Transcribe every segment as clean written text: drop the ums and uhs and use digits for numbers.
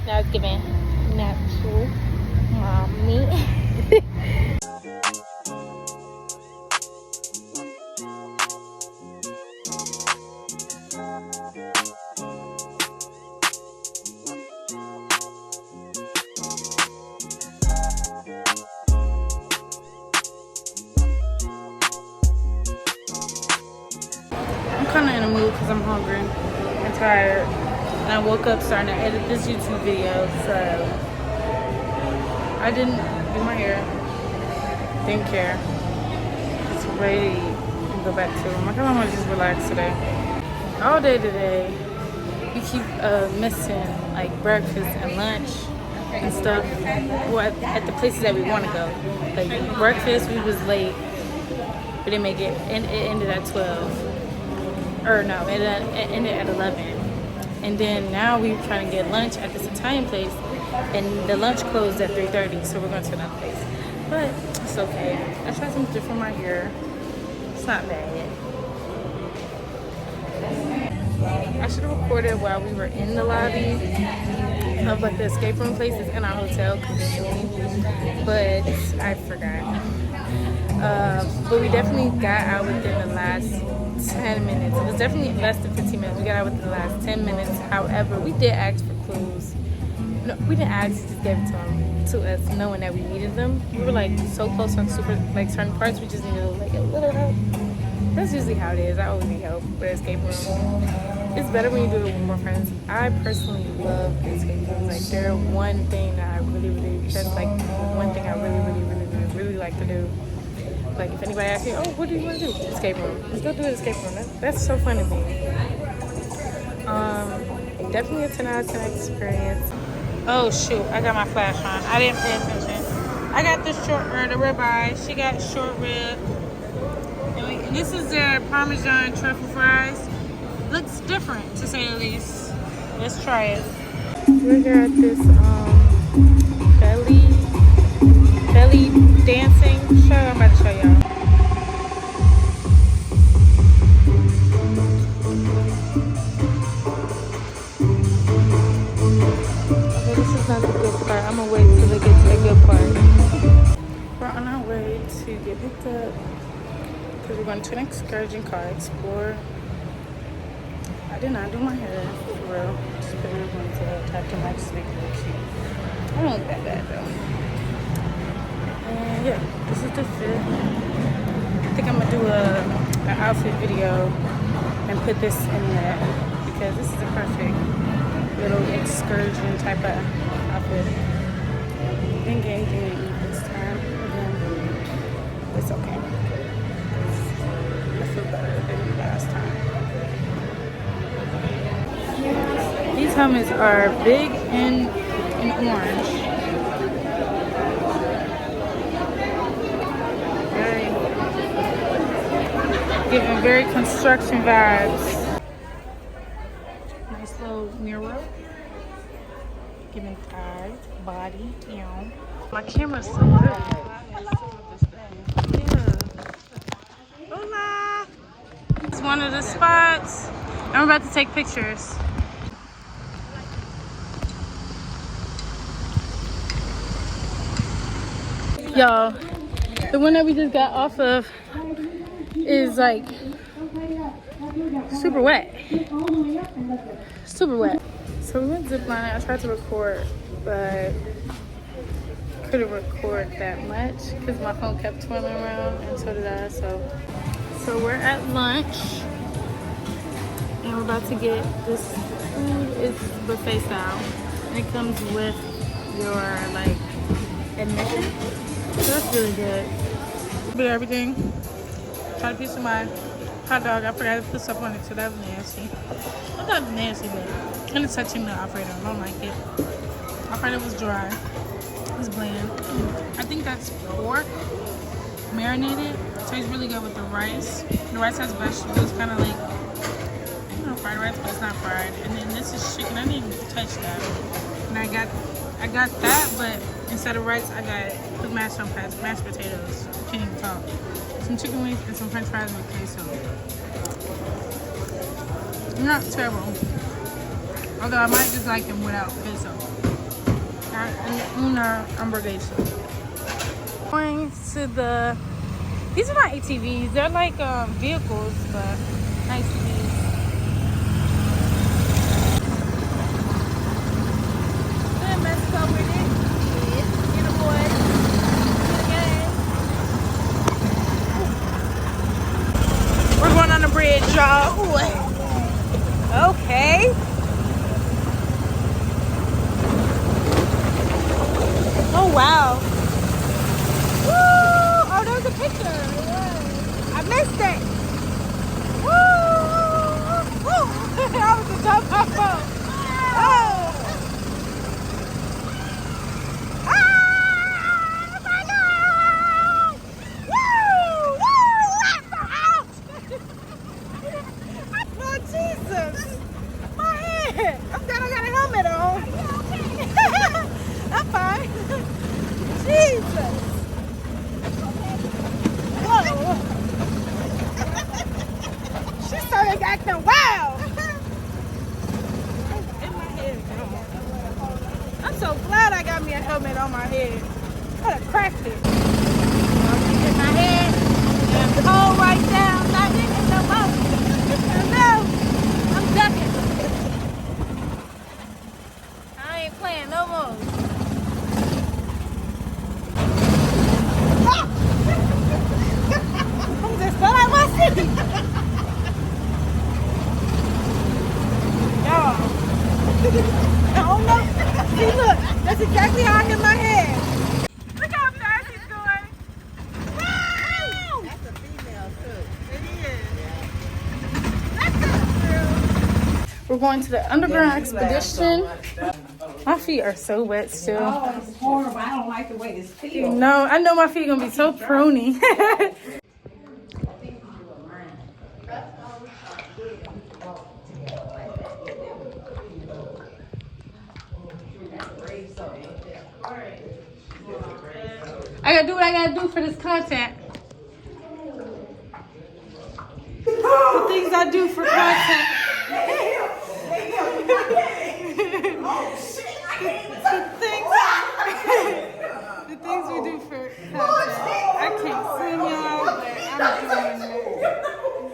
Now it's giving natural mommy. I'm kind of in a mood because I'm hungry and tired. And I woke up starting to edit this YouTube video, so I didn't do my hair. Didn't care. Just ready to go back to them. I kind of want to just relax today. All day today, we keep missing like breakfast and lunch and stuff. Well, at the places that we want to go. Like breakfast, we was late. We didn't make it, and it ended at 12. Or no, it ended at 11. And then now we're trying to get lunch at this Italian place, and the lunch closed at 3:30, so we're going to another place. But it's okay. I tried something different in my hair. It's not bad. I should have recorded while we were in the lobby of like the escape room places in our hotel, conveniently, but I forgot. But we definitely got out within the last 10 minutes. It was definitely less than 15 minutes. We got out within the last 10 minutes. However, we did ask for clues. No, we didn't ask, we just gave it to us, knowing that we needed them. We were like so close on super like certain parts. We just needed like a little help. That's usually how it is. I always need help with escape room. It's better when you do it with more friends. I personally love escape rooms. Like they're one thing that I really that's like one thing I really like to do. Like if anybody asks me, oh, what do you want to do? Escape room. Let's go do an escape room. That's so fun to me. Definitely a 10 out of 10 experience. Oh shoot, I got my flash on. I didn't pay attention. I got the ribeye. She got short rib. And this is their Parmesan truffle fries. Looks different, to say the least. Let's try it. We got this belly dancing show. I'm about to show y'all. Okay, this is not the good part. I'm gonna wait till they get to the good part. We're on our way to get picked up because we're going to an excursion called XPLOR. I did not do my hair for real. Just put it in a ponytail, tapped in like sleep, really cute. I don't look that bad though. And yeah, this is the fit. I think I'm gonna do an outfit video and put this in there because this is a perfect little excursion type of outfit. Didn't get anything to eat this time. Again, it's okay. I feel better than last time. These helmets are big and orange. Giving very construction vibes. Nice little mirror. Giving thighs, body, you know. My camera's so good. Yeah. Hola! It's one of the spots. I'm about to take pictures. Y'all, the one that we just got off of is like super wet. Super wet. So we went ziplining. I tried to record, but couldn't record that much because my phone kept twirling around, and so did I. So we're at lunch, and we're about to get this food. It's buffet style, and it comes with your like admission. So that's really good. Bit of everything. Try to piece of my hot dog. I forgot to put stuff on it, so that was nasty. I thought it was nasty, but kind of touching the Alfredo. I don't like it. Alfredo was dry. It was bland. I think that's pork marinated. Tastes really good with the rice. The rice has vegetables, kind of like, I don't know, fried rice, but it's not fried. And then this is chicken. I didn't even touch that. And I got that, but instead of rice, I got mashed potatoes. Can't even talk. Some chicken wings and some french fries with queso. Not terrible. Although I might just like them without queso. Una hamburguesa. Going to the, these are not ATVs, they're like vehicles, but nice views. Good Mexico with it. Get a boy. We're going on the bridge, y'all. Okay. Oh wow. Woo! Oh, there's a picture. I missed it. Woo! Woo! I was a jump my phone. Oh! Ah! My God! Woo! Woo! Lord Jesus! My head! I'm glad I got a helmet on. I'm fine. Jesus! Whoa! She started acting wild. In my head. I'm so glad I got me a helmet on my head. I'd have cracked it. In my head. And the hole right down. Not in it no more. No. I'm ducking. I ain't playing no more. I'm just fell out my seat. Y'all. I don't know. See, look. That's exactly how I hit my head. Look how fast he's going. Wow! That's a female, too. It is. That's a girl. We're going to the underground expedition. My feet are so wet still. Oh, it's horrible. I don't like the way this feels. No, I know my feet are gonna be so pruny. I gotta do what I gotta do for this content. The things I do for content. The things we do for content. I can't swim, y'all, but I'm doing it.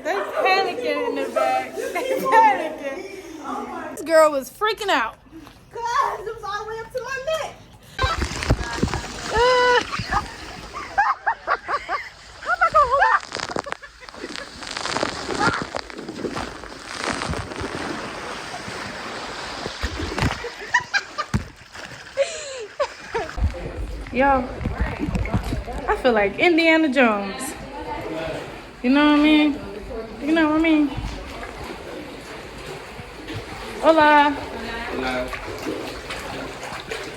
They panicking in the back. They panicking. This girl was freaking out. Cause it was all the way up to my neck. How am I gonna hold up? Yo, I feel like Indiana Jones. You know what I mean? You know what I mean? Hola. Hola.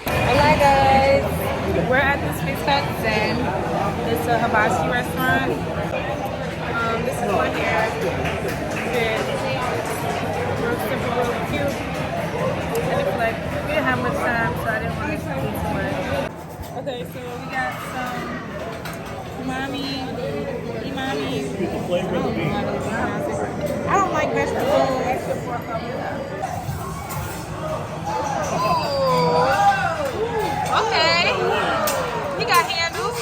Hola guys. We're at this place called Zen. It's a hibachi restaurant. This is my hair. It's real simple, real cute. And it's like, we didn't have much time, so I didn't want to do too much. Okay, so we got some umami. I don't like vegetables. Okay. He got handles.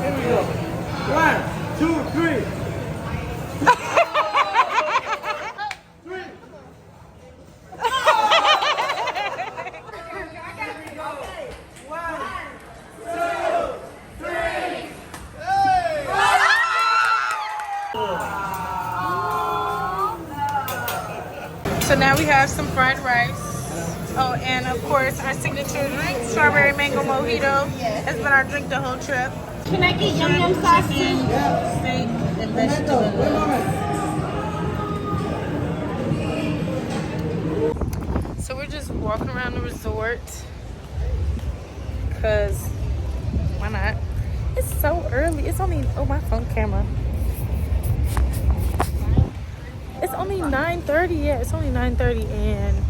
Here we go. 1, 2, 3. So now we have some fried rice. Oh, and of course our signature drink, strawberry mango mojito, has been our drink the whole trip. Can I get yum yum sauce too? Steak and vegetables. So we're just walking around the resort. Cause why not? It's so early. It's only, oh, my phone camera. It's only 9:30. Yeah, it's only 9:30 and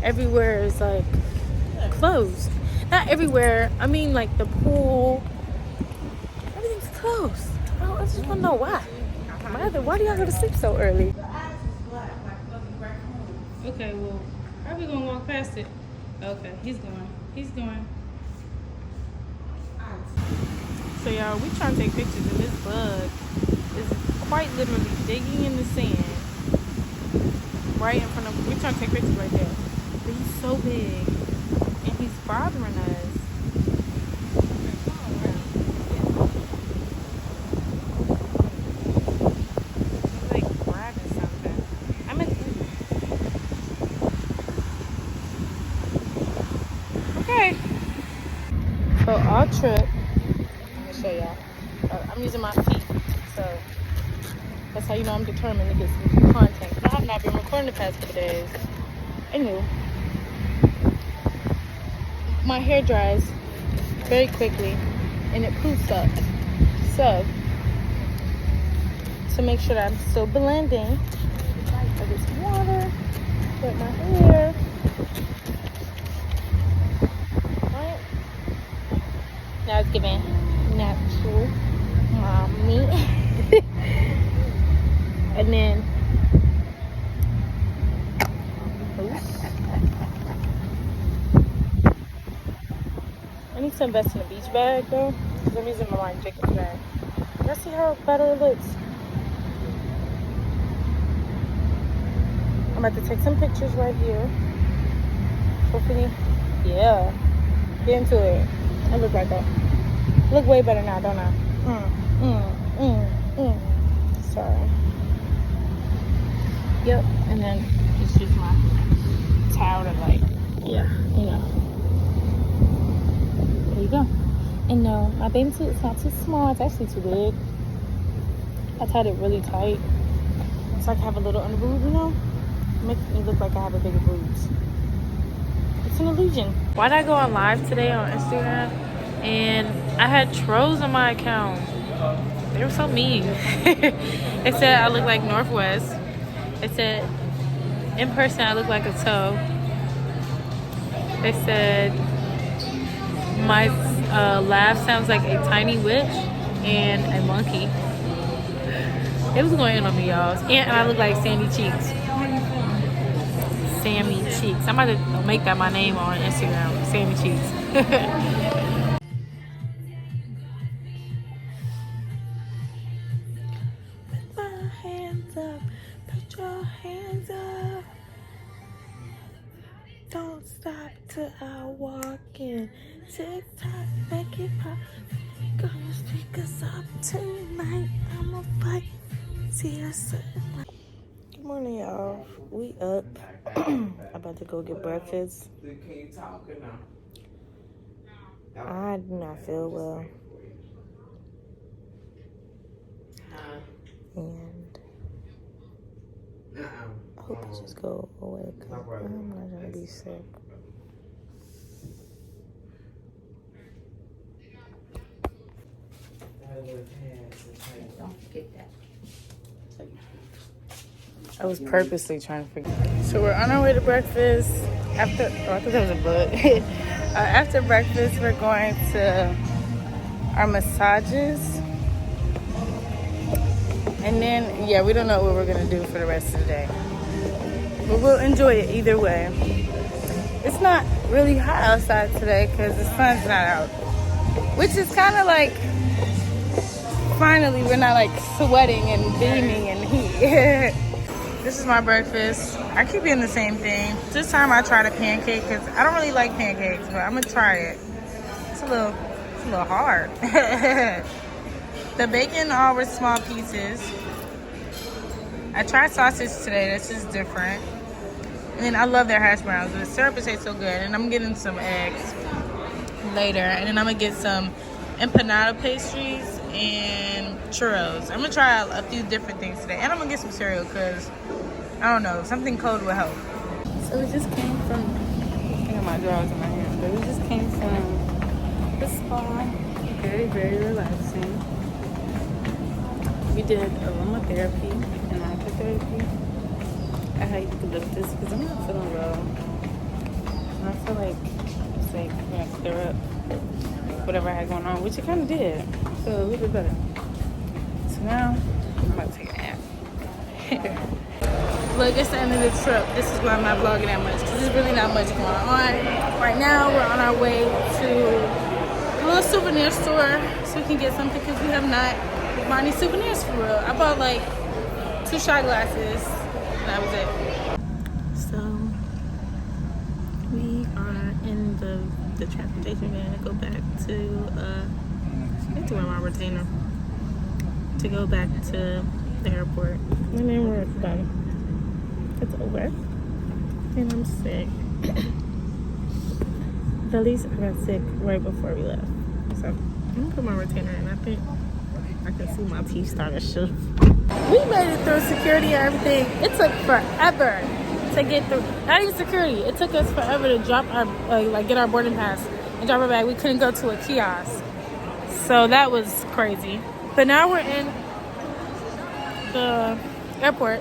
everywhere is like closed. Not everywhere. I mean like the pool. Everything's closed. I just want to know why. Why do y'all go to sleep so early? Okay, well, how are we gonna walk past it? Okay, he's going. He's going. So y'all, we trying to take pictures and this bug is quite literally digging in the sand right in front of, we're trying to take pictures right there. But he's so big and he's bothering us. He's like grabbing something. Okay. So our trip, I'm gonna show y'all. I'm using my feet, so that's how you know I'm determined to get some content. I have not been recording the past couple days. Anyway, my hair dries very quickly and it poofs up. So, to make sure that I'm still blending, I get some water, wet my hair. Right? Now it's giving natural mommy. And then I need to invest in a beach bag though, because I'm using my Marc Jacobs bag. Let's see how better it looks. I'm about to take some pictures right here. Hopefully, yeah. Get into it. I look like that. Look way better now, don't I? Sorry. Yep, and then just use my towel to like, yeah, you know. There you go. And no, my bathing suit is not too small, it's actually too big. I tied it really tight. So I can have a little underboob, you know? It makes me look like I have a bigger boobs. It's an illusion. Why did I go on live today on Instagram? And I had trolls on my account. They were so mean. They said I look like Northwest. They said, in person, I look like a toe. They said, my laugh sounds like a tiny witch and a monkey. It was going on me, y'all. And I look like Sandy Cheeks. Sammy Cheeks. I'm about to make that my name on Instagram. Sammy Cheeks. Put your hands up. Don't stop till I walk in. Tick tock, make it pop. Gonna pick us up tonight. I'ma fight. See us. Good morning, y'all. We up. About to go get breakfast. I do not feel well. And I hope it just go away because I'm not gonna be sick. Don't forget that. I was purposely trying to forget. So we're on our way to breakfast. After, oh, I thought that was a book. After breakfast, we're going to our massages. And then, yeah, we don't know what we're gonna do for the rest of the day. But we'll enjoy it either way. It's not really hot outside today because the sun's not out. Which is kind of like, finally, we're not like sweating and beaming in heat. This is my breakfast. I keep eating the same thing. This time I tried a pancake because I don't really like pancakes, but I'm gonna try it. It's a little hard. The bacon all were small pieces. I tried sausage today, that's just different. And then I love their hash browns. The syrup tastes so good. And I'm getting some eggs later. And then I'm gonna get some empanada pastries and churros. I'm gonna try a few different things today. And I'm gonna get some cereal because, I don't know, something cold will help. So we just came from, I got my drawers in my hand, but we just came from the spa. Very, very relaxing. We did aromatherapy and hydrotherapy. I hate to lift this because I'm not feeling well. And I feel like it's like gonna clear up whatever I had going on, which it kind of did. I feel a little bit better. So now I'm about to take a nap. Look, it's the end of the trip. This is why I'm not vlogging that much, because there's really not much going on. Right now, we're on our way to a little souvenir store so we can get something, because we have not bought any souvenirs for real. I bought like 2 shot glasses, and that was it. So, we are in the transportation van to go back to, I have to wear my retainer, to go back to the airport. My name is done. It's over. And I'm sick. At least I got sick right before we left. So I'm gonna put my retainer in. I think I can see my teeth starting to show. We made it through security and everything. It took forever to get through. Not even security. It took us forever to drop our, like get our boarding pass and drop our bag. We couldn't go to a kiosk. So that was crazy. But now we're in the airport.